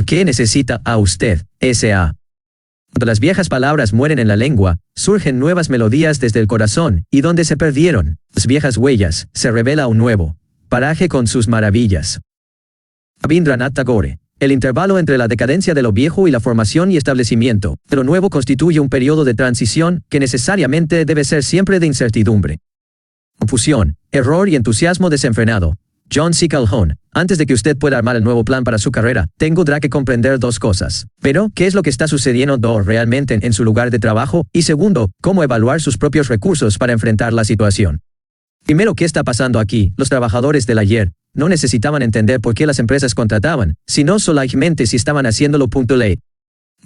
¿Por qué necesita a usted, S.A.? Cuando las viejas palabras mueren en la lengua, surgen nuevas melodías desde el corazón, y donde se perdieron las viejas huellas, se revela un nuevo paraje con sus maravillas. Rabindranath Tagore. El intervalo entre la decadencia de lo viejo y la formación y establecimiento de lo nuevo constituye un periodo de transición que necesariamente debe ser siempre de incertidumbre. Confusión, error y entusiasmo desenfrenado. John C. Calhoun. Antes de que usted pueda armar el nuevo plan para su carrera, tendrá que comprender dos cosas. Pero, ¿qué es lo que está sucediendo realmente en su lugar de trabajo? Y segundo, ¿cómo evaluar sus propios recursos para enfrentar la situación? Primero, ¿qué está pasando aquí? Los trabajadores del ayer no necesitaban entender por qué las empresas contrataban, sino solamente si estaban haciéndolo. Ley.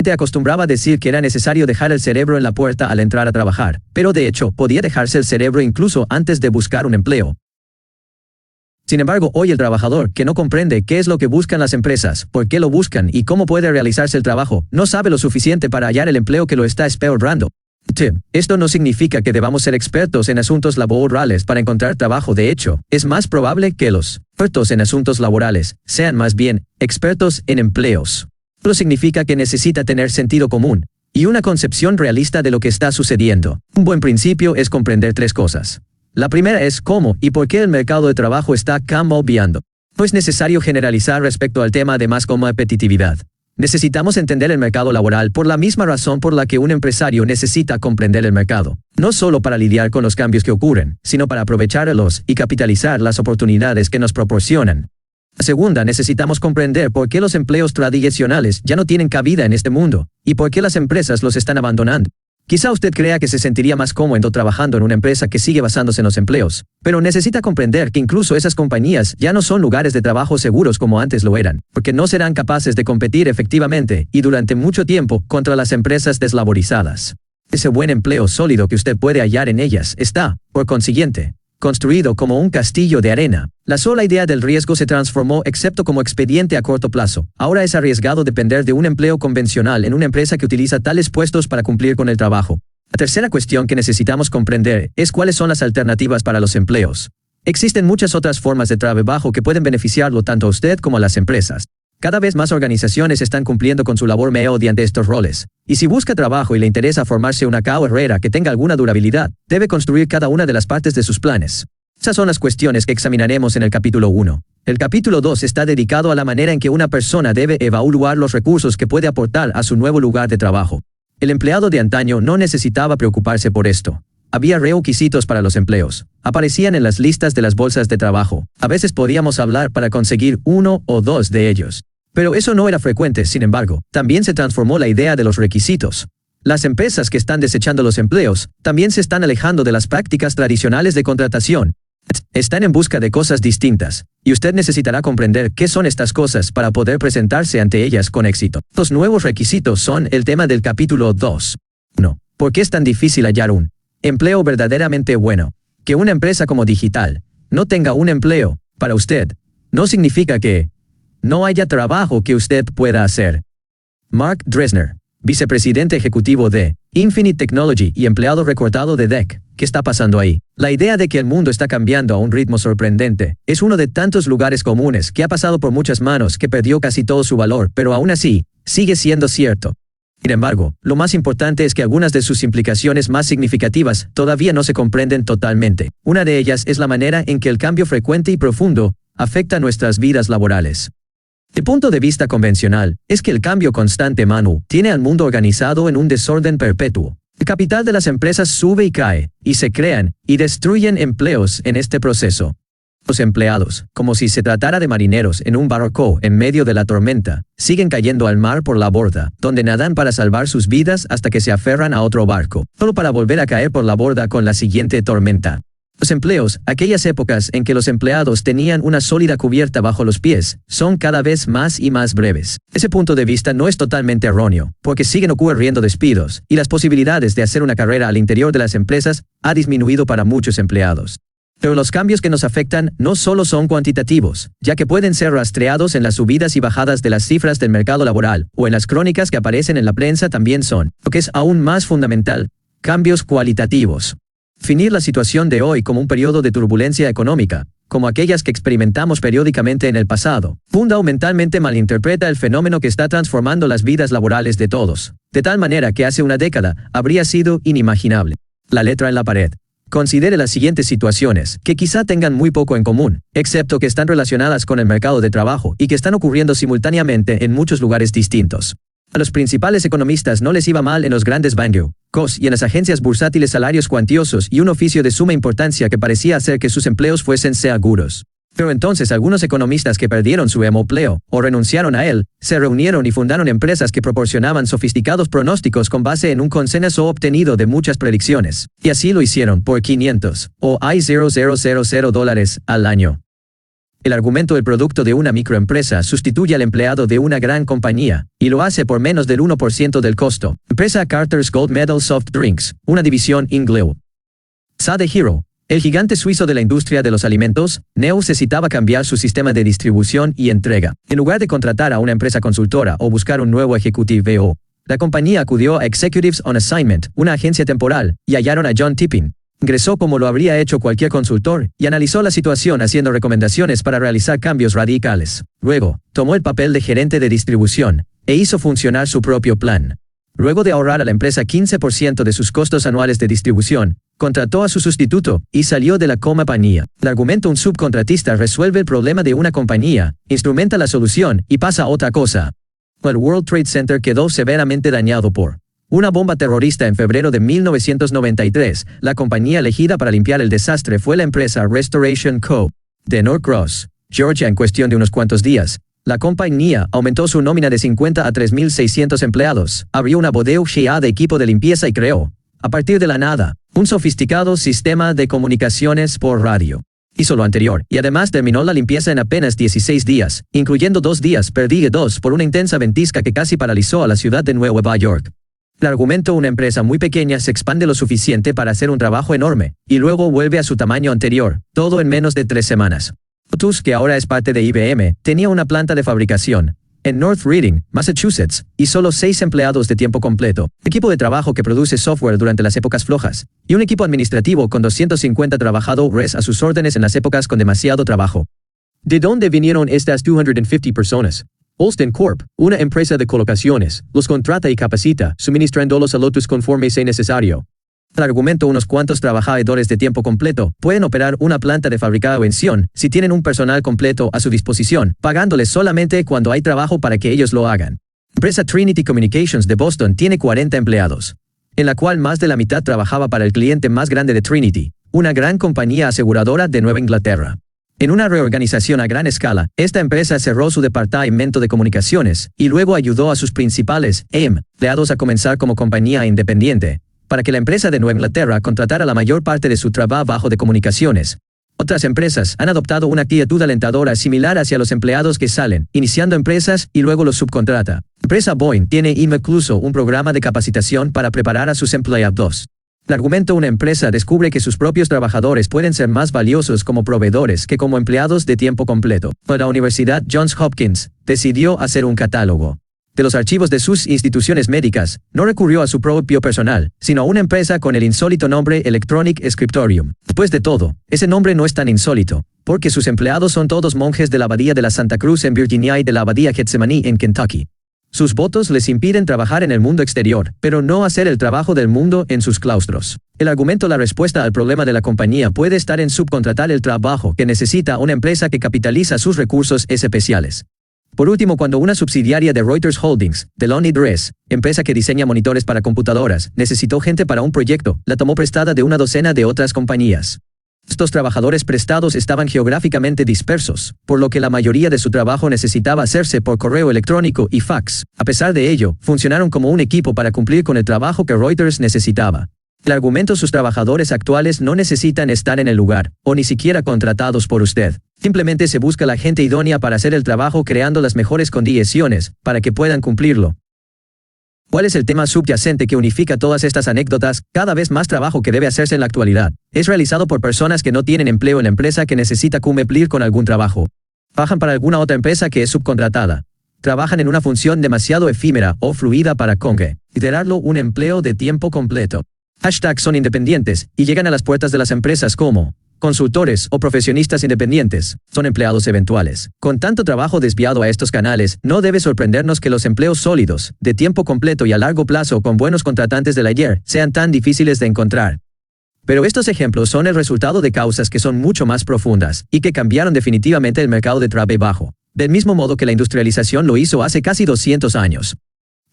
Te acostumbraba a decir que era necesario dejar el cerebro en la puerta al entrar a trabajar, pero de hecho, podía dejarse el cerebro incluso antes de buscar un empleo. Sin embargo, hoy el trabajador, que no comprende qué es lo que buscan las empresas, por qué lo buscan y cómo puede realizarse el trabajo, no sabe lo suficiente para hallar el empleo que lo está esperando. Esto no significa que debamos ser expertos en asuntos laborales para encontrar trabajo. De hecho, es más probable que los expertos en asuntos laborales sean más bien expertos en empleos. Esto significa que necesita tener sentido común y una concepción realista de lo que está sucediendo. Un buen principio es comprender tres cosas. La primera es cómo y por qué el mercado de trabajo está cambiando. No es necesario generalizar respecto al tema de más competitividad. Necesitamos entender el mercado laboral por la misma razón por la que un empresario necesita comprender el mercado. No solo para lidiar con los cambios que ocurren, sino para aprovecharlos y capitalizar las oportunidades que nos proporcionan. La segunda, necesitamos comprender por qué los empleos tradicionales ya no tienen cabida en este mundo, y por qué las empresas los están abandonando. Quizá usted crea que se sentiría más cómodo trabajando en una empresa que sigue basándose en los empleos, pero necesita comprender que incluso esas compañías ya no son lugares de trabajo seguros como antes lo eran, porque no serán capaces de competir efectivamente y durante mucho tiempo contra las empresas deslaborizadas. Ese buen empleo sólido que usted puede hallar en ellas está, por consiguiente, construido como un castillo de arena. La sola idea del riesgo se transformó excepto como expediente a corto plazo. Ahora es arriesgado depender de un empleo convencional en una empresa que utiliza tales puestos para cumplir con el trabajo. La tercera cuestión que necesitamos comprender es cuáles son las alternativas para los empleos. Existen muchas otras formas de trabajo que pueden beneficiarlo tanto a usted como a las empresas. Cada vez más organizaciones están cumpliendo con su labor mediante estos roles. Y si busca trabajo y le interesa formarse una carrera que tenga alguna durabilidad, debe construir cada una de las partes de sus planes. Esas son las cuestiones que examinaremos en el capítulo 1. El capítulo 2 está dedicado a la manera en que una persona debe evaluar los recursos que puede aportar a su nuevo lugar de trabajo. El empleado de antaño no necesitaba preocuparse por esto. Había requisitos para los empleos. Aparecían en las listas de las bolsas de trabajo. A veces podíamos hablar para conseguir uno o dos de ellos. Pero eso no era frecuente, sin embargo. También se transformó la idea de los requisitos. Las empresas que están desechando los empleos también se están alejando de las prácticas tradicionales de contratación. Están en busca de cosas distintas, y usted necesitará comprender qué son estas cosas para poder presentarse ante ellas con éxito. Los nuevos requisitos son el tema del capítulo 2. 1. ¿Por qué es tan difícil hallar un empleo verdaderamente bueno? Que una empresa como Digital no tenga un empleo para usted no significa que no haya trabajo que usted pueda hacer. Mark Dresner, vicepresidente ejecutivo de Infinite Technology y empleado recortado de DEC. ¿Qué está pasando ahí? La idea de que el mundo está cambiando a un ritmo sorprendente es uno de tantos lugares comunes que ha pasado por muchas manos que perdió casi todo su valor, pero aún así, sigue siendo cierto. Sin embargo, lo más importante es que algunas de sus implicaciones más significativas todavía no se comprenden totalmente. Una de ellas es la manera en que el cambio frecuente y profundo afecta nuestras vidas laborales. El punto de vista convencional es que el cambio constante tiene al mundo organizado en un desorden perpetuo. El capital de las empresas sube y cae, y se crean y destruyen empleos en este proceso. Los empleados, como si se tratara de marineros en un barco en medio de la tormenta, siguen cayendo al mar por la borda, donde nadan para salvar sus vidas hasta que se aferran a otro barco, solo para volver a caer por la borda con la siguiente tormenta. Los empleos, aquellas épocas en que los empleados tenían una sólida cubierta bajo los pies, son cada vez más y más breves. Ese punto de vista no es totalmente erróneo, porque siguen ocurriendo despidos, y las posibilidades de hacer una carrera al interior de las empresas ha disminuido para muchos empleados. Pero los cambios que nos afectan no solo son cuantitativos, ya que pueden ser rastreados en las subidas y bajadas de las cifras del mercado laboral, o en las crónicas que aparecen en la prensa también son, lo que es aún más fundamental, cambios cualitativos. Definir la situación de hoy como un periodo de turbulencia económica como aquellas que experimentamos periódicamente en el pasado, fundamentalmente malinterpreta el fenómeno que está transformando las vidas laborales de todos, de tal manera que hace una década habría sido inimaginable. La letra en la pared. Considere las siguientes situaciones, que quizá tengan muy poco en común, excepto que están relacionadas con el mercado de trabajo y que están ocurriendo simultáneamente en muchos lugares distintos. A los principales economistas no les iba mal en los grandes bancos y en las agencias bursátiles salarios cuantiosos y un oficio de suma importancia que parecía hacer que sus empleos fuesen seguros. Pero entonces algunos economistas que perdieron su empleo o renunciaron a él, se reunieron y fundaron empresas que proporcionaban sofisticados pronósticos con base en un consenso obtenido de muchas predicciones. Y así lo hicieron por 500 o $0,000 al año. El argumento del producto de una microempresa sustituye al empleado de una gran compañía, y lo hace por menos del 1% del costo. Empresa Carter's Gold Medal Soft Drinks, una división Ingleo. Sade Hero. El gigante suizo de la industria de los alimentos, necesitaba cambiar su sistema de distribución y entrega. En lugar de contratar a una empresa consultora o buscar un nuevo ejecutivo, la compañía acudió a Executives on Assignment, una agencia temporal, y hallaron a John Tipping. Ingresó como lo habría hecho cualquier consultor, y analizó la situación haciendo recomendaciones para realizar cambios radicales. Luego, tomó el papel de gerente de distribución, e hizo funcionar su propio plan. Luego de ahorrar a la empresa 15% de sus costos anuales de distribución, contrató a su sustituto, y salió de la compañía. El argumento: un subcontratista resuelve el problema de una compañía, instrumenta la solución, y pasa a otra cosa. El World Trade Center quedó severamente dañado por una bomba terrorista en febrero de 1993. La compañía elegida para limpiar el desastre fue la empresa Restoration Co. de Norcross, Georgia. En cuestión de unos cuantos días, la compañía aumentó su nómina de 50 a 3.600 empleados, abrió una bodega de equipo de limpieza y creó, a partir de la nada, un sofisticado sistema de comunicaciones por radio. Hizo lo anterior, y además terminó la limpieza en apenas 16 días, incluyendo 2 días perdidos por una intensa ventisca que casi paralizó a la ciudad de Nueva York. El argumento: una empresa muy pequeña se expande lo suficiente para hacer un trabajo enorme, y luego vuelve a su tamaño anterior, todo en menos de 3 semanas. Lotus, que ahora es parte de IBM, tenía una planta de fabricación en North Reading, Massachusetts, y solo 6 empleados de tiempo completo, equipo de trabajo que produce software durante las épocas flojas, y un equipo administrativo con 250 trabajadores a sus órdenes en las épocas con demasiado trabajo. ¿De dónde vinieron estas 250 personas? Olsten Corp., una empresa de colocaciones, los contrata y capacita, suministrándolos a Lotus conforme sea necesario. El argumento: unos cuantos trabajadores de tiempo completo pueden operar una planta de fabricación si tienen un personal completo a su disposición, pagándoles solamente cuando hay trabajo para que ellos lo hagan. Empresa Trinity Communications de Boston tiene 40 empleados, en la cual más de la mitad trabajaba para el cliente más grande de Trinity, una gran compañía aseguradora de Nueva Inglaterra. En una reorganización a gran escala, esta empresa cerró su departamento de comunicaciones y luego ayudó a sus principales empleados a comenzar como compañía independiente, para que la empresa de Nueva Inglaterra contratara la mayor parte de su trabajo de comunicaciones. Otras empresas han adoptado una actitud alentadora similar hacia los empleados que salen, iniciando empresas y luego los subcontrata. Empresa Boeing tiene incluso un programa de capacitación para preparar a sus empleados. El argumento: una empresa descubre que sus propios trabajadores pueden ser más valiosos como proveedores que como empleados de tiempo completo. La Universidad Johns Hopkins decidió hacer un catálogo de los archivos de sus instituciones médicas. No recurrió a su propio personal, sino a una empresa con el insólito nombre Electronic Scriptorium. Después de todo, ese nombre no es tan insólito, porque sus empleados son todos monjes de la Abadía de la Santa Cruz en Virginia y de la Abadía Getsemaní en Kentucky. Sus votos les impiden trabajar en el mundo exterior, pero no hacer el trabajo del mundo en sus claustros. El argumento: la respuesta al problema de la compañía puede estar en subcontratar el trabajo que necesita una empresa que capitaliza sus recursos especiales. Por último, cuando una subsidiaria de Reuters Holdings, Delon Dress, empresa que diseña monitores para computadoras, necesitó gente para un proyecto, la tomó prestada de una docena de otras compañías. Estos trabajadores prestados estaban geográficamente dispersos, por lo que la mayoría de su trabajo necesitaba hacerse por correo electrónico y fax. A pesar de ello, funcionaron como un equipo para cumplir con el trabajo que Reuters necesitaba. El argumento: sus trabajadores actuales no necesitan estar en el lugar, o ni siquiera contratados por usted. Simplemente se busca la gente idónea para hacer el trabajo creando las mejores condiciones, para que puedan cumplirlo. ¿Cuál es el tema subyacente que unifica todas estas anécdotas? Cada vez más trabajo que debe hacerse en la actualidad es realizado por personas que no tienen empleo en la empresa que necesita cumplir con algún trabajo. Trabajan para alguna otra empresa que es subcontratada. Trabajan en una función demasiado efímera o fluida para considerarlo un empleo de tiempo completo. # son independientes y llegan a las puertas de las empresas como consultores o profesionistas independientes, son empleados eventuales. Con tanto trabajo desviado a estos canales, no debe sorprendernos que los empleos sólidos, de tiempo completo y a largo plazo con buenos contratantes del ayer, sean tan difíciles de encontrar. Pero estos ejemplos son el resultado de causas que son mucho más profundas y que cambiaron definitivamente el mercado de trabajo, del mismo modo que la industrialización lo hizo hace casi 200 años.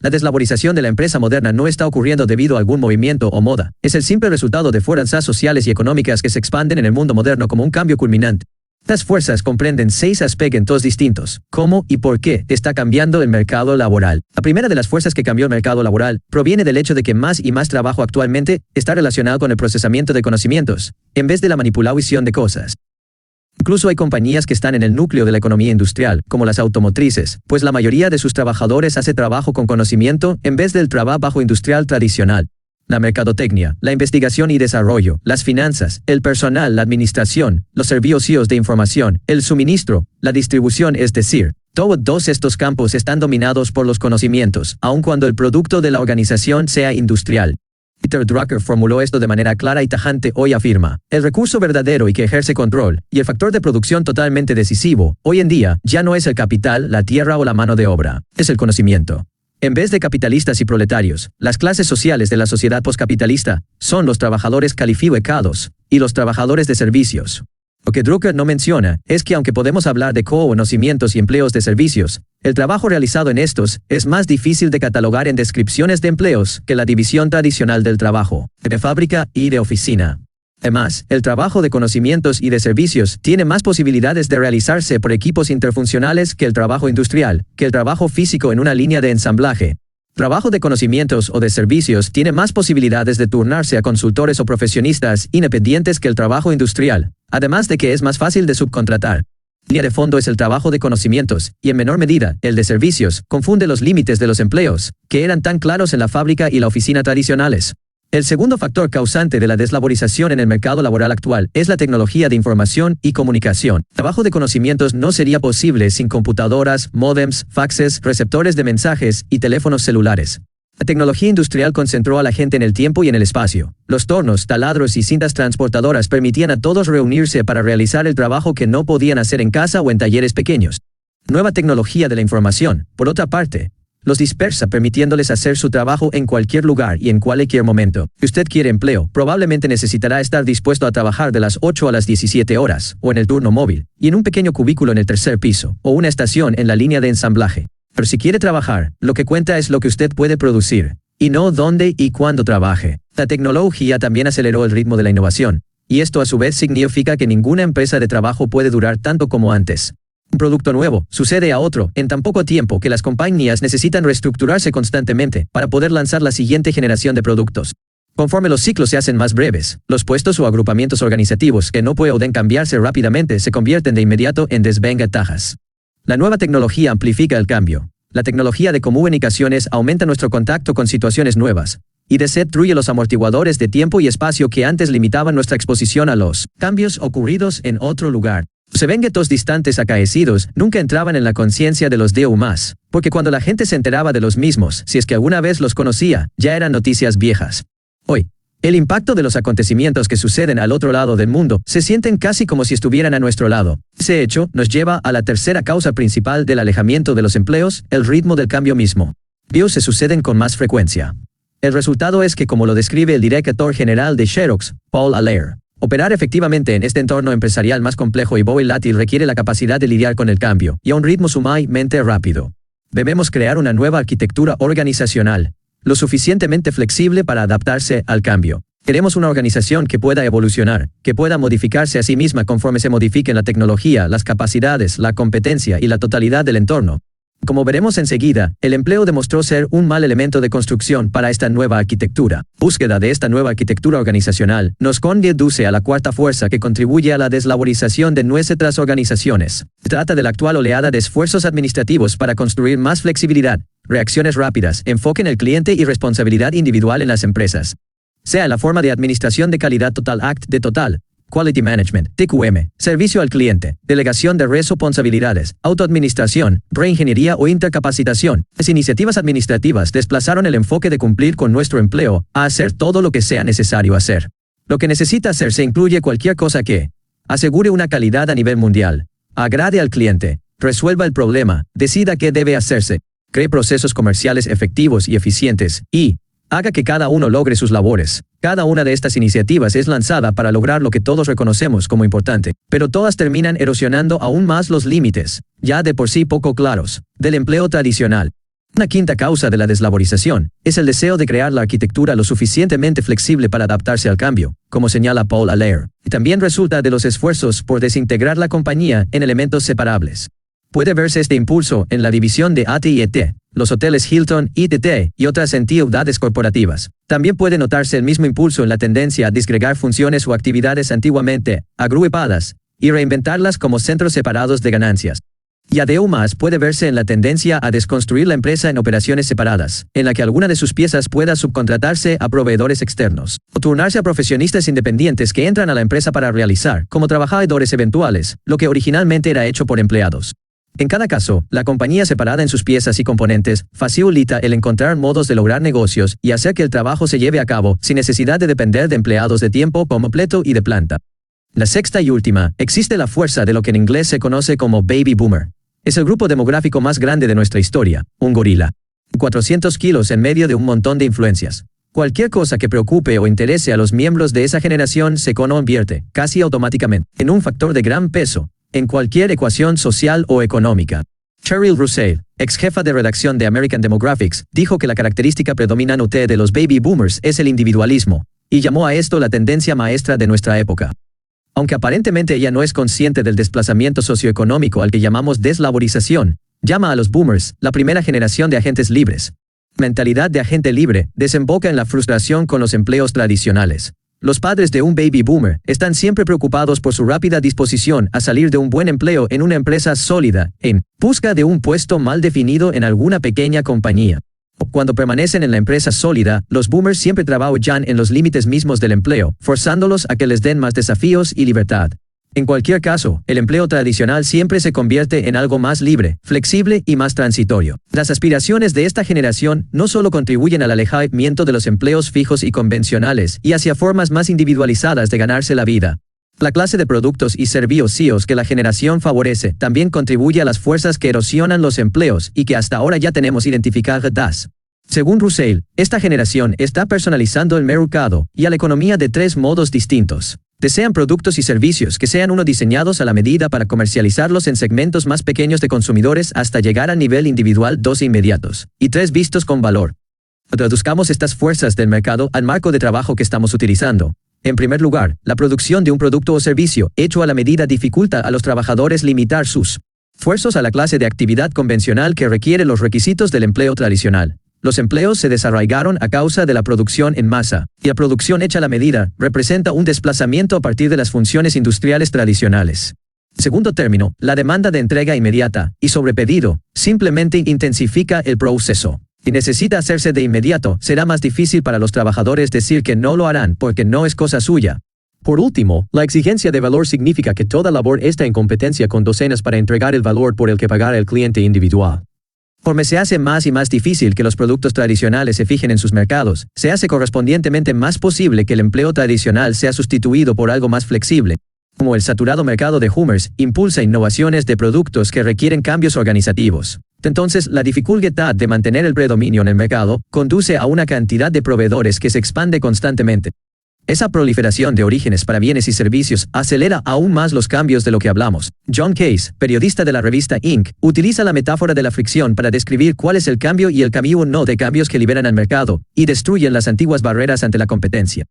La deslaborización de la empresa moderna no está ocurriendo debido a algún movimiento o moda. Es el simple resultado de fuerzas sociales y económicas que se expanden en el mundo moderno como un cambio culminante. Estas fuerzas comprenden 6 aspectos distintos: cómo y por qué está cambiando el mercado laboral. La primera de las fuerzas que cambió el mercado laboral proviene del hecho de que más y más trabajo actualmente está relacionado con el procesamiento de conocimientos, en vez de la manipulación de cosas. Incluso hay compañías que están en el núcleo de la economía industrial, como las automotrices, pues la mayoría de sus trabajadores hace trabajo con conocimiento en vez del trabajo industrial tradicional. La mercadotecnia, la investigación y desarrollo, las finanzas, el personal, la administración, los servicios de información, el suministro, la distribución, es decir, todos estos campos están dominados por los conocimientos, aun cuando el producto de la organización sea industrial. Peter Drucker formuló esto de manera clara y tajante. Hoy afirma: el recurso verdadero y que ejerce control, y el factor de producción totalmente decisivo, hoy en día, ya no es el capital, la tierra o la mano de obra, es el conocimiento. En vez de capitalistas y proletarios, las clases sociales de la sociedad postcapitalista son los trabajadores calificados y los trabajadores de servicios. Lo que Drucker no menciona es que aunque podemos hablar de conocimientos y empleos de servicios, el trabajo realizado en estos es más difícil de catalogar en descripciones de empleos que la división tradicional del trabajo, de fábrica y de oficina. Además, el trabajo de conocimientos y de servicios tiene más posibilidades de realizarse por equipos interfuncionales que el trabajo industrial, que el trabajo físico en una línea de ensamblaje. Trabajo de conocimientos o de servicios tiene más posibilidades de turnarse a consultores o profesionistas independientes que el trabajo industrial, además de que es más fácil de subcontratar. Línea de fondo es el trabajo de conocimientos, y en menor medida, el de servicios, confunde los límites de los empleos, que eran tan claros en la fábrica y la oficina tradicionales. El segundo factor causante de la deslaborización en el mercado laboral actual es la tecnología de información y comunicación. El trabajo de conocimientos no sería posible sin computadoras, módems, faxes, receptores de mensajes y teléfonos celulares. La tecnología industrial concentró a la gente en el tiempo y en el espacio. Los tornos, taladros y cintas transportadoras permitían a todos reunirse para realizar el trabajo que no podían hacer en casa o en talleres pequeños. Nueva tecnología de la información, por otra parte, los dispersa, permitiéndoles hacer su trabajo en cualquier lugar y en cualquier momento. Si usted quiere empleo, probablemente necesitará estar dispuesto a trabajar de las 8 a las 17 horas, o en el turno móvil, y en un pequeño cubículo en el tercer piso, o una estación en la línea de ensamblaje. Pero si quiere trabajar, lo que cuenta es lo que usted puede producir, y no dónde y cuándo trabaje. La tecnología también aceleró el ritmo de la innovación, y esto a su vez significa que ninguna empresa de trabajo puede durar tanto como antes. Un producto nuevo sucede a otro en tan poco tiempo que las compañías necesitan reestructurarse constantemente para poder lanzar la siguiente generación de productos. Conforme los ciclos se hacen más breves, los puestos o agrupamientos organizativos que no pueden cambiarse rápidamente se convierten de inmediato en desventajas. La nueva tecnología amplifica el cambio. La tecnología de comunicaciones aumenta nuestro contacto con situaciones nuevas y destruye los amortiguadores de tiempo y espacio que antes limitaban nuestra exposición a los cambios ocurridos en otro lugar. Los eventos distantes acaecidos nunca entraban en la conciencia de los demás, porque cuando la gente se enteraba de los mismos, si es que alguna vez los conocía, ya eran noticias viejas. Hoy, el impacto de los acontecimientos que suceden al otro lado del mundo se sienten casi como si estuvieran a nuestro lado. Ese hecho nos lleva a la tercera causa principal del alejamiento de los empleos: el ritmo del cambio mismo. Cambios se suceden con más frecuencia. El resultado es que, como lo describe el director general de Xerox, Paul Allaire, operar efectivamente en este entorno empresarial más complejo y volátil requiere la capacidad de lidiar con el cambio, y a un ritmo sumamente rápido. Debemos crear una nueva arquitectura organizacional, lo suficientemente flexible para adaptarse al cambio. Queremos una organización que pueda evolucionar, que pueda modificarse a sí misma conforme se modifiquen la tecnología, las capacidades, la competencia y la totalidad del entorno. Como veremos enseguida, el empleo demostró ser un mal elemento de construcción para esta nueva arquitectura. Búsqueda de esta nueva arquitectura organizacional nos conduce a la cuarta fuerza que contribuye a la deslaborización de nuestras organizaciones. Se trata de la actual oleada de esfuerzos administrativos para construir más flexibilidad, reacciones rápidas, enfoque en el cliente y responsabilidad individual en las empresas. Sea en la forma de administración de calidad total, ACT de total, Quality Management, TQM, servicio al cliente, delegación de responsabilidades, autoadministración, reingeniería o intercapacitación. Las iniciativas administrativas desplazaron el enfoque de cumplir con nuestro empleo a hacer todo lo que sea necesario hacer. Lo que necesita hacerse incluye cualquier cosa que, Asegure una calidad a nivel mundial. Agrade al cliente. Resuelva el problema. Decida qué debe hacerse. Cree procesos comerciales efectivos y eficientes. Y haga que cada uno logre sus labores. Cada una de estas iniciativas es lanzada para lograr lo que todos reconocemos como importante, pero todas terminan erosionando aún más los límites, ya de por sí poco claros, del empleo tradicional. Una quinta causa de la deslaborización es el deseo de crear la arquitectura lo suficientemente flexible para adaptarse al cambio, como señala Paul Allaire, y también resulta de los esfuerzos por desintegrar la compañía en elementos separables. Puede verse este impulso en la división de AT&T, los hoteles Hilton, ITT y otras entidades corporativas. También puede notarse el mismo impulso en la tendencia a disgregar funciones o actividades antiguamente agrupadas y reinventarlas como centros separados de ganancias. Y aún más puede verse en la tendencia a desconstruir la empresa en operaciones separadas, en la que alguna de sus piezas pueda subcontratarse a proveedores externos, o turnarse a profesionistas independientes que entran a la empresa para realizar, como trabajadores eventuales, lo que originalmente era hecho por empleados. En cada caso, la compañía separada en sus piezas y componentes facilita el encontrar modos de lograr negocios y hacer que el trabajo se lleve a cabo sin necesidad de depender de empleados de tiempo completo y de planta. La sexta y última, existe la fuerza de lo que en inglés se conoce como Baby Boomer. Es el grupo demográfico más grande de nuestra historia, un gorila. 400 kilos en medio de un montón de influencias. Cualquier cosa que preocupe o interese a los miembros de esa generación se convierte, casi automáticamente, en un factor de gran peso en cualquier ecuación social o económica. Cheryl Russell, ex jefa de redacción de American Demographics, dijo que la característica predominante de los baby boomers es el individualismo, y llamó a esto la tendencia maestra de nuestra época. Aunque aparentemente ella no es consciente del desplazamiento socioeconómico al que llamamos deslaborización, llama a los boomers la primera generación de agentes libres. Mentalidad de agente libre desemboca en la frustración con los empleos tradicionales. Los padres de un baby boomer están siempre preocupados por su rápida disposición a salir de un buen empleo en una empresa sólida, en busca de un puesto mal definido en alguna pequeña compañía. Cuando permanecen en la empresa sólida, los boomers siempre trabajan en los límites mismos del empleo, forzándolos a que les den más desafíos y libertad. En cualquier caso, el empleo tradicional siempre se convierte en algo más libre, flexible y más transitorio. Las aspiraciones de esta generación no solo contribuyen al alejamiento de los empleos fijos y convencionales y hacia formas más individualizadas de ganarse la vida. La clase de productos y servicios que la generación favorece también contribuye a las fuerzas que erosionan los empleos y que hasta ahora ya tenemos identificadas. Según Russell, esta generación está personalizando el mercado y a la economía de tres modos distintos. Desean productos y servicios que sean diseñados a la medida para comercializarlos en segmentos más pequeños de consumidores hasta llegar al nivel individual 2 inmediatos, y 3 vistos con valor. Traduzcamos estas fuerzas del mercado al marco de trabajo que estamos utilizando. En primer lugar, la producción de un producto o servicio hecho a la medida dificulta a los trabajadores limitar sus esfuerzos a la clase de actividad convencional que requiere los requisitos del empleo tradicional. Los empleos se desarraigaron a causa de la producción en masa, y la producción hecha a la medida representa un desplazamiento a partir de las funciones industriales tradicionales. Segundo término, la demanda de entrega inmediata y sobre pedido simplemente intensifica el proceso. Y necesita hacerse de inmediato, será más difícil para los trabajadores decir que no lo harán porque no es cosa suya. Por último, la exigencia de valor significa que toda labor está en competencia con docenas para entregar el valor por el que pagar el cliente individual. Conforme se hace más y más difícil que los productos tradicionales se fijen en sus mercados, se hace correspondientemente más posible que el empleo tradicional sea sustituido por algo más flexible. Como el saturado mercado de boomers impulsa innovaciones de productos que requieren cambios organizativos. Entonces, la dificultad de mantener el predominio en el mercado conduce a una cantidad de proveedores que se expande constantemente. Esa proliferación de orígenes para bienes y servicios acelera aún más los cambios de lo que hablamos. John Case, periodista de la revista Inc., utiliza la metáfora de la fricción para describir cuál es el cambio y el camino de cambios que liberan al mercado y destruyen las antiguas barreras ante la competencia.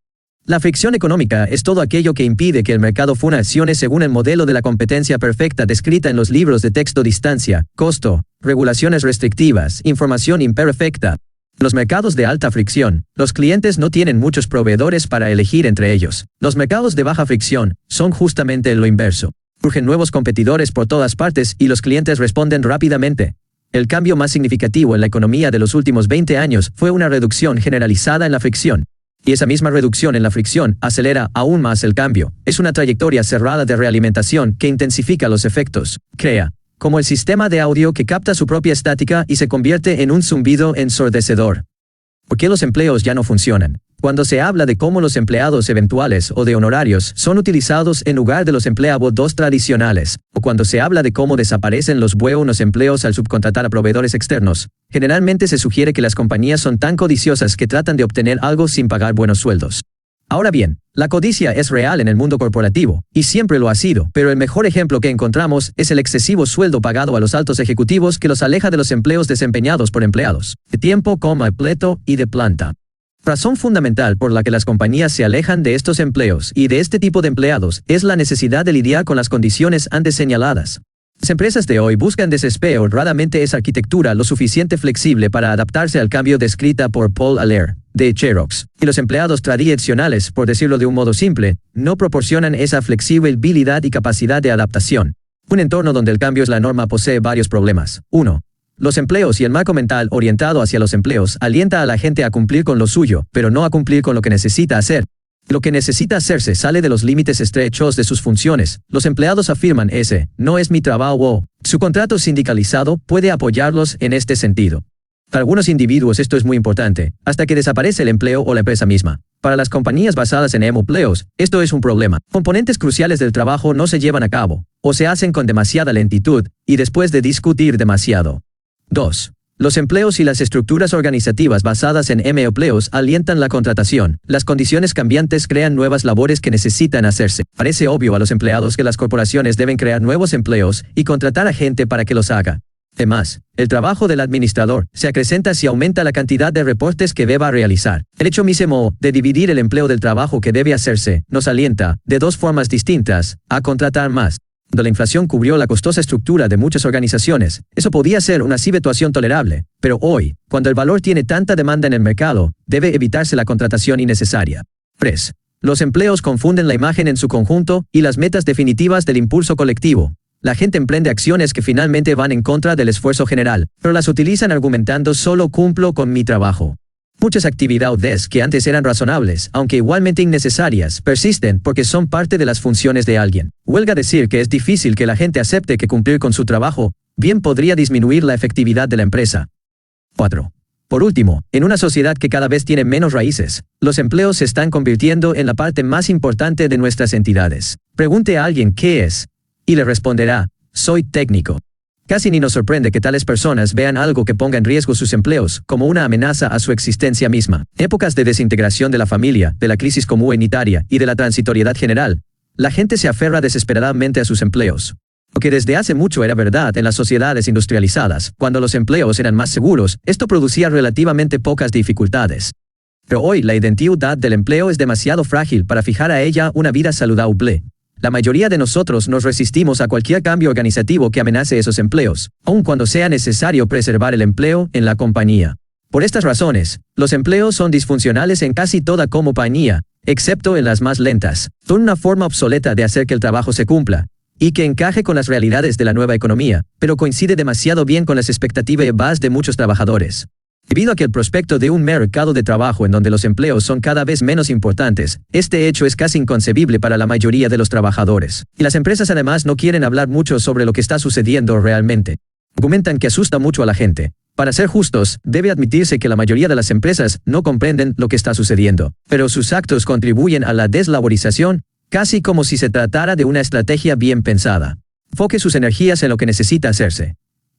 La fricción económica es todo aquello que impide que el mercado funcione según el modelo de la competencia perfecta descrita en los libros de texto: distancia, costo, regulaciones restrictivas, información imperfecta. Los mercados de alta fricción, los clientes no tienen muchos proveedores para elegir entre ellos. Los mercados de baja fricción son justamente lo inverso. Surgen nuevos competidores por todas partes y los clientes responden rápidamente. El cambio más significativo en la economía de los últimos 20 años fue una reducción generalizada en la fricción. Y esa misma reducción en la fricción acelera aún más el cambio. Es una trayectoria cerrada de realimentación que intensifica los efectos. Crea como el sistema de audio que capta su propia estática y se convierte en un zumbido ensordecedor. ¿Por qué los empleos ya no funcionan? Cuando se habla de cómo los empleados eventuales o de honorarios son utilizados en lugar de los empleados tradicionales, o cuando se habla de cómo desaparecen los buenos empleos al subcontratar a proveedores externos, generalmente se sugiere que las compañías son tan codiciosas que tratan de obtener algo sin pagar buenos sueldos. Ahora bien, la codicia es real en el mundo corporativo, y siempre lo ha sido, pero el mejor ejemplo que encontramos es el excesivo sueldo pagado a los altos ejecutivos que los aleja de los empleos desempeñados por empleados, de tiempo completo y de planta. Razón fundamental por la que las compañías se alejan de estos empleos y de este tipo de empleados es la necesidad de lidiar con las condiciones antes señaladas. Las empresas de hoy buscan desesperadamente esa arquitectura lo suficiente flexible para adaptarse al cambio descrita por Paul Aller, de Xerox, y los empleados tradicionales, por decirlo de un modo simple, no proporcionan esa flexibilidad y capacidad de adaptación. Un entorno donde el cambio es la norma posee varios problemas. 1. Los empleos y el marco mental orientado hacia los empleos alienta a la gente a cumplir con lo suyo, pero no a cumplir con lo que necesita hacer. Lo que necesita hacerse sale de los límites estrechos de sus funciones. Los empleados afirman ese, no es mi trabajo. Su contrato sindicalizado puede apoyarlos en este sentido. Para algunos individuos esto es muy importante, hasta que desaparece el empleo o la empresa misma. Para las compañías basadas en empleos, esto es un problema. Componentes cruciales del trabajo no se llevan a cabo, o se hacen con demasiada lentitud, y después de discutir demasiado. 2. Los empleos y las estructuras organizativas basadas en empleos alientan la contratación. Las condiciones cambiantes crean nuevas labores que necesitan hacerse. Parece obvio a los empleados que las corporaciones deben crear nuevos empleos y contratar a gente para que los haga. Además, el trabajo del administrador se acrecenta si aumenta la cantidad de reportes que deba realizar. El hecho mismo de dividir el empleo del trabajo que debe hacerse nos alienta, de dos formas distintas, a contratar más. Cuando la inflación cubrió la costosa estructura de muchas organizaciones, eso podía ser una situación tolerable, pero hoy, cuando el valor tiene tanta demanda en el mercado, debe evitarse la contratación innecesaria. 3. Los empleos confunden la imagen en su conjunto y las metas definitivas del impulso colectivo. La gente emprende acciones que finalmente van en contra del esfuerzo general, pero las utilizan argumentando solo cumplo con mi trabajo. Muchas actividades que antes eran razonables, aunque igualmente innecesarias, persisten porque son parte de las funciones de alguien. Huelga decir que es difícil que la gente acepte que cumplir con su trabajo bien podría disminuir la efectividad de la empresa. 4. Por último, en una sociedad que cada vez tiene menos raíces, los empleos se están convirtiendo en la parte más importante de nuestras entidades. Pregunte a alguien qué es, y le responderá, soy técnico. Casi ni nos sorprende que tales personas vean algo que ponga en riesgo sus empleos como una amenaza a su existencia misma. En épocas de desintegración de la familia, de la crisis comunitaria y de la transitoriedad general, la gente se aferra desesperadamente a sus empleos. Lo que desde hace mucho era verdad en las sociedades industrializadas, cuando los empleos eran más seguros, esto producía relativamente pocas dificultades. Pero hoy la identidad del empleo es demasiado frágil para fijar a ella una vida saludable. La mayoría de nosotros nos resistimos a cualquier cambio organizativo que amenace esos empleos, aun cuando sea necesario preservar el empleo en la compañía. Por estas razones, los empleos son disfuncionales en casi toda compañía, excepto en las más lentas. Son una forma obsoleta de hacer que el trabajo se cumpla, y que encaje con las realidades de la nueva economía, pero coincide demasiado bien con las expectativas de muchos trabajadores. Debido a que el prospecto de un mercado de trabajo en donde los empleos son cada vez menos importantes, este hecho es casi inconcebible para la mayoría de los trabajadores. Y las empresas además no quieren hablar mucho sobre lo que está sucediendo realmente. Argumentan que asusta mucho a la gente. Para ser justos, debe admitirse que la mayoría de las empresas no comprenden lo que está sucediendo, pero sus actos contribuyen a la deslaborización, casi como si se tratara de una estrategia bien pensada. Enfoque sus energías en lo que necesita hacerse.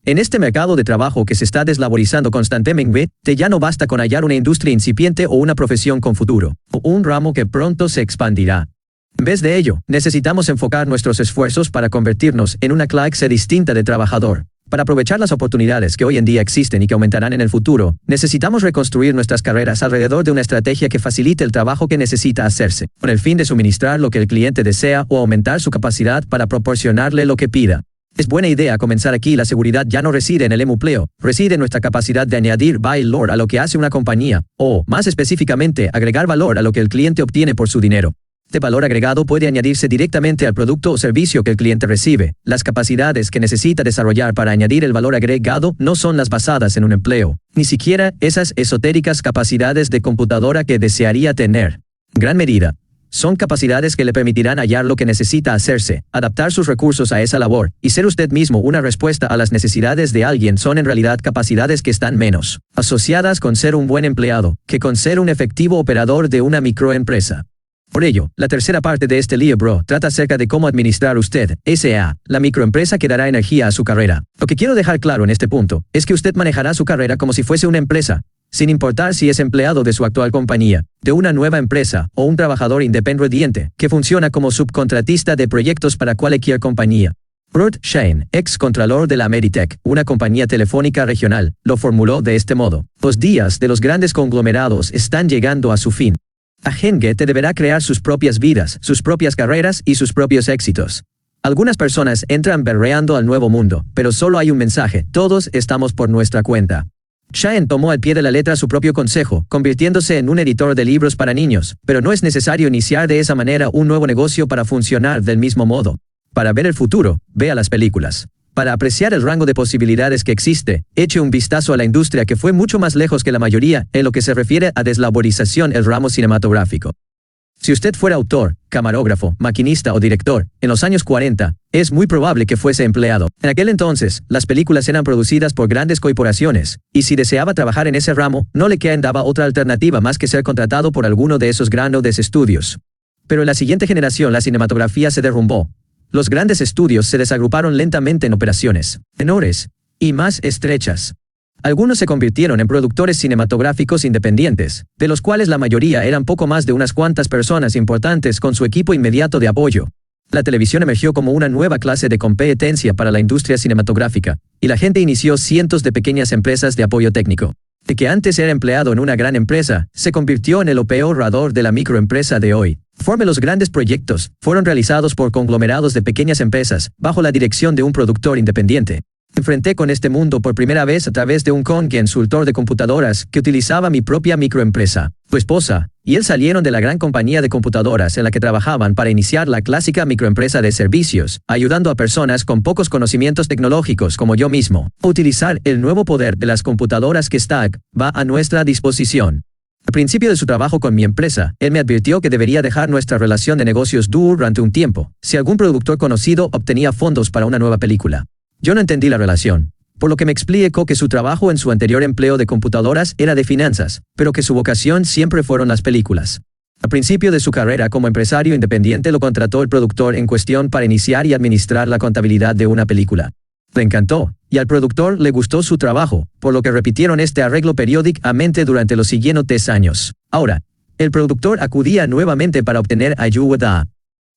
En este mercado de trabajo que se está deslaborizando constantemente, ya no basta con hallar una industria incipiente o una profesión con futuro, o un ramo que pronto se expandirá. En vez de ello, necesitamos enfocar nuestros esfuerzos para convertirnos en una clase distinta de trabajador. Para aprovechar las oportunidades que hoy en día existen y que aumentarán en el futuro, necesitamos reconstruir nuestras carreras alrededor de una estrategia que facilite el trabajo que necesita hacerse, con el fin de suministrar lo que el cliente desea o aumentar su capacidad para proporcionarle lo que pida. Es buena idea comenzar aquí. La seguridad ya no reside en el empleo, reside en nuestra capacidad de añadir valor a lo que hace una compañía, o, más específicamente, agregar valor a lo que el cliente obtiene por su dinero. Este valor agregado puede añadirse directamente al producto o servicio que el cliente recibe. Las capacidades que necesita desarrollar para añadir el valor agregado no son las basadas en un empleo, ni siquiera esas esotéricas capacidades de computadora que desearía tener. En gran medida, Son capacidades que le permitirán hallar lo que necesita hacerse, adaptar sus recursos a esa labor, y ser usted mismo una respuesta a las necesidades de alguien. Son en realidad capacidades que están menos asociadas con ser un buen empleado, que con ser un efectivo operador de una microempresa. Por ello, la tercera parte de este libro trata acerca de cómo administrar usted, S.A., la microempresa que dará energía a su carrera. Lo que quiero dejar claro en este punto es que usted manejará su carrera como si fuese una empresa, sin importar si es empleado de su actual compañía, de una nueva empresa o un trabajador independiente que funciona como subcontratista de proyectos para cualquier compañía. Burt Shane, ex contralor de la Ameritech, una compañía telefónica regional, lo formuló de este modo: los días de los grandes conglomerados están llegando a su fin. La gente deberá crear sus propias vidas, sus propias carreras y sus propios éxitos. Algunas personas entran berreando al nuevo mundo, pero solo hay un mensaje: todos estamos por nuestra cuenta. Shane tomó al pie de la letra su propio consejo, convirtiéndose en un editor de libros para niños, pero no es necesario iniciar de esa manera un nuevo negocio para funcionar del mismo modo. Para ver el futuro, vea las películas. Para apreciar el rango de posibilidades que existe, eche un vistazo a la industria que fue mucho más lejos que la mayoría en lo que se refiere a deslaborización el ramo cinematográfico. Si usted fuera autor, camarógrafo, maquinista o director, en los años 40, es muy probable que fuese empleado. En aquel entonces, las películas eran producidas por grandes corporaciones, y si deseaba trabajar en ese ramo, no le quedaba otra alternativa más que ser contratado por alguno de esos grandes estudios. Pero en la siguiente generación la cinematografía se derrumbó. Los grandes estudios se desagruparon lentamente en operaciones menores y más estrechas. Algunos se convirtieron en productores cinematográficos independientes, de los cuales la mayoría eran poco más de unas cuantas personas importantes con su equipo inmediato de apoyo. La televisión emergió como una nueva clase de competencia para la industria cinematográfica, y la gente inició cientos de pequeñas empresas de apoyo técnico. De que antes era empleado en una gran empresa, se convirtió en el operador de la microempresa de hoy. Los grandes proyectos fueron realizados por conglomerados de pequeñas empresas, bajo la dirección de un productor independiente. Enfrenté con este mundo por primera vez a través de un consultor de computadoras que utilizaba mi propia microempresa. Tu esposa y él salieron de la gran compañía de computadoras en la que trabajaban para iniciar la clásica microempresa de servicios, ayudando a personas con pocos conocimientos tecnológicos como yo mismo a utilizar el nuevo poder de las computadoras que Stack va a nuestra disposición. Al principio de su trabajo con mi empresa, él me advirtió que debería dejar nuestra relación de negocios durante un tiempo, si algún productor conocido obtenía fondos para una nueva película. Yo no entendí la relación, por lo que me explicó que su trabajo en su anterior empleo de computadoras era de finanzas, pero que su vocación siempre fueron las películas. Al principio de su carrera como empresario independiente lo contrató el productor en cuestión para iniciar y administrar la contabilidad de una película. Le encantó, y al productor le gustó su trabajo, por lo que repitieron este arreglo periódicamente durante los siguientes años. Ahora, el productor acudía nuevamente para obtener ayuda.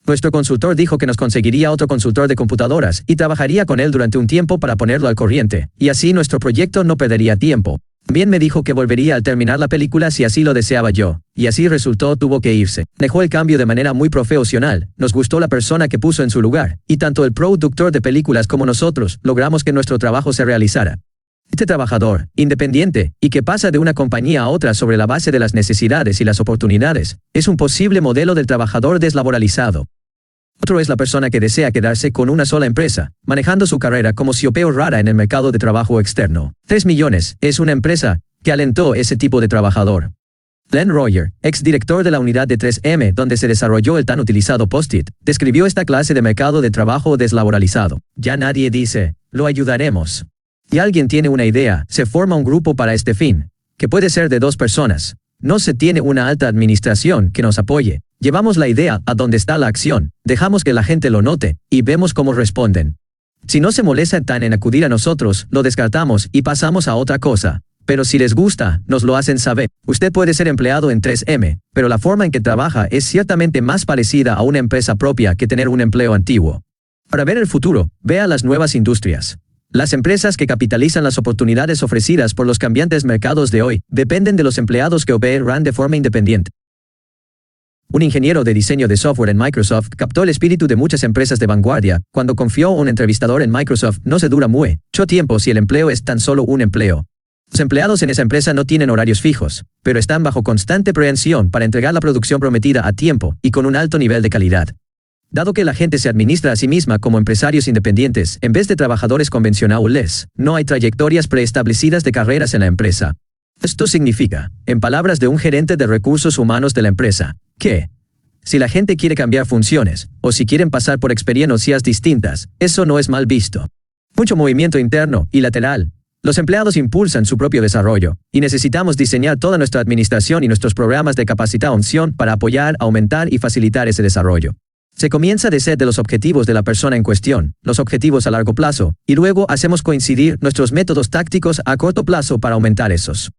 Nuestro consultor dijo que nos conseguiría otro consultor de computadoras y trabajaría con él durante un tiempo para ponerlo al corriente, y así nuestro proyecto no perdería tiempo. También me dijo que volvería al terminar la película si así lo deseaba yo, y así resultó. Tuvo que irse. Dejó el cambio de manera muy profesional, nos gustó la persona que puso en su lugar, y tanto el productor de películas como nosotros logramos que nuestro trabajo se realizara. Este trabajador, independiente, y que pasa de una compañía a otra sobre la base de las necesidades y las oportunidades, es un posible modelo del trabajador deslaboralizado. Otro es la persona que desea quedarse con una sola empresa, manejando su carrera como si operara en el mercado de trabajo externo. 3 millones es una empresa que alentó ese tipo de trabajador. Glenn Royer, ex director de la unidad de 3M donde se desarrolló el tan utilizado Post-it, describió esta clase de mercado de trabajo deslaboralizado. Ya nadie dice, lo ayudaremos. Si alguien tiene una idea, se forma un grupo para este fin, que puede ser de 2 personas. No se tiene una alta administración que nos apoye. Llevamos la idea a donde está la acción, dejamos que la gente lo note, y vemos cómo responden. Si no se molestan tan en acudir a nosotros, lo descartamos y pasamos a otra cosa. Pero si les gusta, nos lo hacen saber. Usted puede ser empleado en 3M, pero la forma en que trabaja es ciertamente más parecida a una empresa propia que tener un empleo antiguo. Para ver el futuro, vea las nuevas industrias. Las empresas que capitalizan las oportunidades ofrecidas por los cambiantes mercados de hoy dependen de los empleados que operan de forma independiente. Un ingeniero de diseño de software en Microsoft captó el espíritu de muchas empresas de vanguardia cuando confió a un entrevistador en Microsoft: no se dura mucho tiempo si el empleo es tan solo un empleo. Los empleados en esa empresa no tienen horarios fijos, pero están bajo constante prevención para entregar la producción prometida a tiempo y con un alto nivel de calidad. Dado que la gente se administra a sí misma como empresarios independientes en vez de trabajadores convencionales, no hay trayectorias preestablecidas de carreras en la empresa. Esto significa, en palabras de un gerente de recursos humanos de la empresa, que Si la gente quiere cambiar funciones, o si quieren pasar por experiencias distintas, eso no es mal visto. Mucho movimiento interno y lateral. Los empleados impulsan su propio desarrollo, y necesitamos diseñar toda nuestra administración y nuestros programas de capacitación para apoyar, aumentar y facilitar ese desarrollo. Se comienza de ser de los objetivos de la persona en cuestión, los objetivos a largo plazo, y luego hacemos coincidir nuestros métodos tácticos a corto plazo para aumentar esos.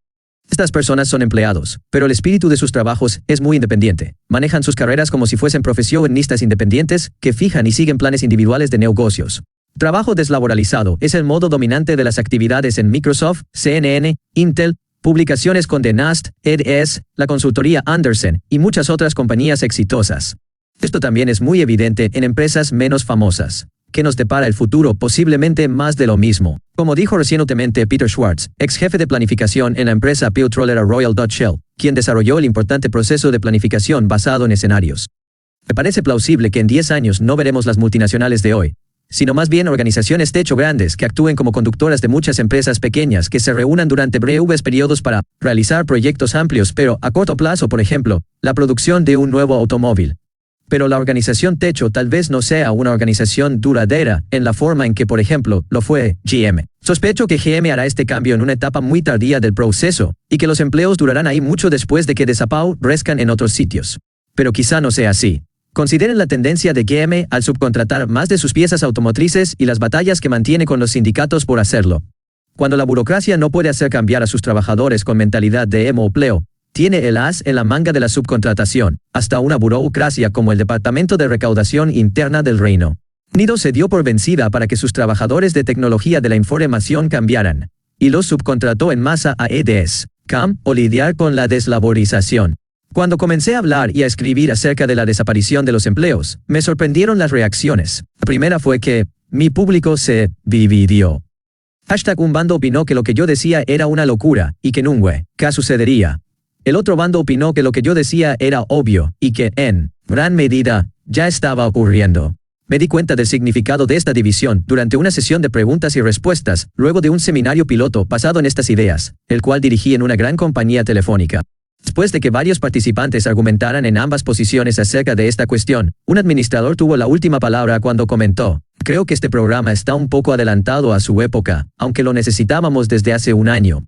Estas personas son empleados, pero el espíritu de sus trabajos es muy independiente. Manejan sus carreras como si fuesen profesionistas independientes que fijan y siguen planes individuales de negocios. Trabajo deslaboralizado es el modo dominante de las actividades en Microsoft, CNN, Intel, publicaciones con The Nast, EDS, la consultoría Andersen y muchas otras compañías exitosas. Esto también es muy evidente en empresas menos famosas. ¿Qué nos depara el futuro? Posiblemente más de lo mismo. Como dijo recientemente Peter Schwartz, ex jefe de planificación en la empresa Petroleera Royal Dutch Shell, quien desarrolló el importante proceso de planificación basado en escenarios. Me parece plausible que en 10 años no veremos las multinacionales de hoy, sino más bien organizaciones techo grandes que actúen como conductoras de muchas empresas pequeñas que se reúnan durante breves periodos para realizar proyectos amplios, pero a corto plazo, por ejemplo, la producción de un nuevo automóvil. Pero la organización techo tal vez no sea una organización duradera en la forma en que, por ejemplo, lo fue GM. Sospecho que GM hará este cambio en una etapa muy tardía del proceso, y que los empleos durarán ahí mucho después de que desaparezcan en otros sitios. Pero quizá no sea así. Consideren la tendencia de GM al subcontratar más de sus piezas automotrices y las batallas que mantiene con los sindicatos por hacerlo. Cuando la burocracia no puede hacer cambiar a sus trabajadores con mentalidad de empleo, tiene el as en la manga de la subcontratación, hasta una burocracia como el Departamento de Recaudación Interna del Reino Unido se dio por vencida para que sus trabajadores de tecnología de la información cambiaran, y los subcontrató en masa a EDS, CAM, o lidiar con la deslaborización. Cuando comencé a hablar y a escribir acerca de la desaparición de los empleos, me sorprendieron las reacciones. La primera fue que mi público se dividió. Un bando opinó que lo que yo decía era una locura, y que nunca sucedería. El otro bando opinó que lo que yo decía era obvio, y que, en gran medida, ya estaba ocurriendo. Me di cuenta del significado de esta división durante una sesión de preguntas y respuestas, luego de un seminario piloto basado en estas ideas, el cual dirigí en una gran compañía telefónica. Después de que varios participantes argumentaran en ambas posiciones acerca de esta cuestión, un administrador tuvo la última palabra cuando comentó: creo que este programa está un poco adelantado a su época, aunque lo necesitábamos desde hace un año.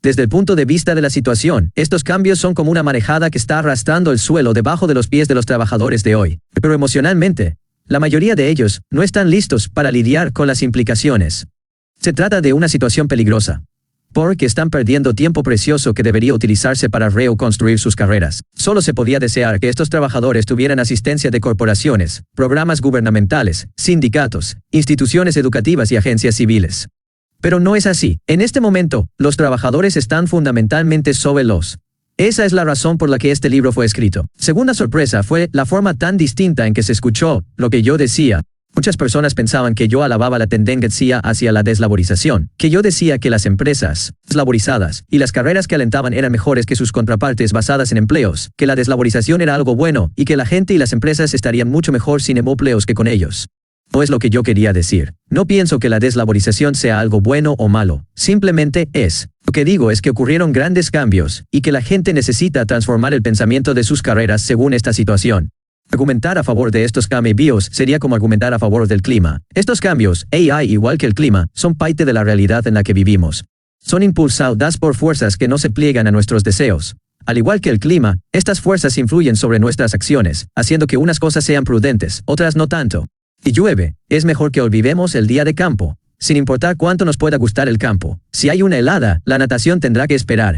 Desde el punto de vista de la situación, estos cambios son como una marejada que está arrastrando el suelo debajo de los pies de los trabajadores de hoy. Pero emocionalmente, la mayoría de ellos no están listos para lidiar con las implicaciones. Se trata de una situación peligrosa, porque están perdiendo tiempo precioso que debería utilizarse para reconstruir sus carreras. Solo se podía desear que estos trabajadores tuvieran asistencia de corporaciones, programas gubernamentales, sindicatos, instituciones educativas y agencias civiles. Pero no es así. En este momento, los trabajadores están fundamentalmente solos. Esa es la razón por la que este libro fue escrito. Segunda sorpresa fue la forma tan distinta en que se escuchó lo que yo decía. Muchas personas pensaban que yo alababa la tendencia hacia la deslaborización, que yo decía que las empresas deslaborizadas y las carreras que alentaban eran mejores que sus contrapartes basadas en empleos, que la deslaborización era algo bueno y que la gente y las empresas estarían mucho mejor sin empleos que con ellos. No es lo que yo quería decir. No pienso que la deslaborización sea algo bueno o malo. Simplemente es. Lo que digo es que ocurrieron grandes cambios y que la gente necesita transformar el pensamiento de sus carreras según esta situación. Argumentar a favor de estos cambios sería como argumentar a favor del clima. Estos cambios, AI igual que el clima, son parte de la realidad en la que vivimos. Son impulsadas por fuerzas que no se pliegan a nuestros deseos. Al igual que el clima, estas fuerzas influyen sobre nuestras acciones, haciendo que unas cosas sean prudentes, otras no tanto. Si llueve, es mejor que olvidemos el día de campo, sin importar cuánto nos pueda gustar el campo. Si hay una helada, la natación tendrá que esperar.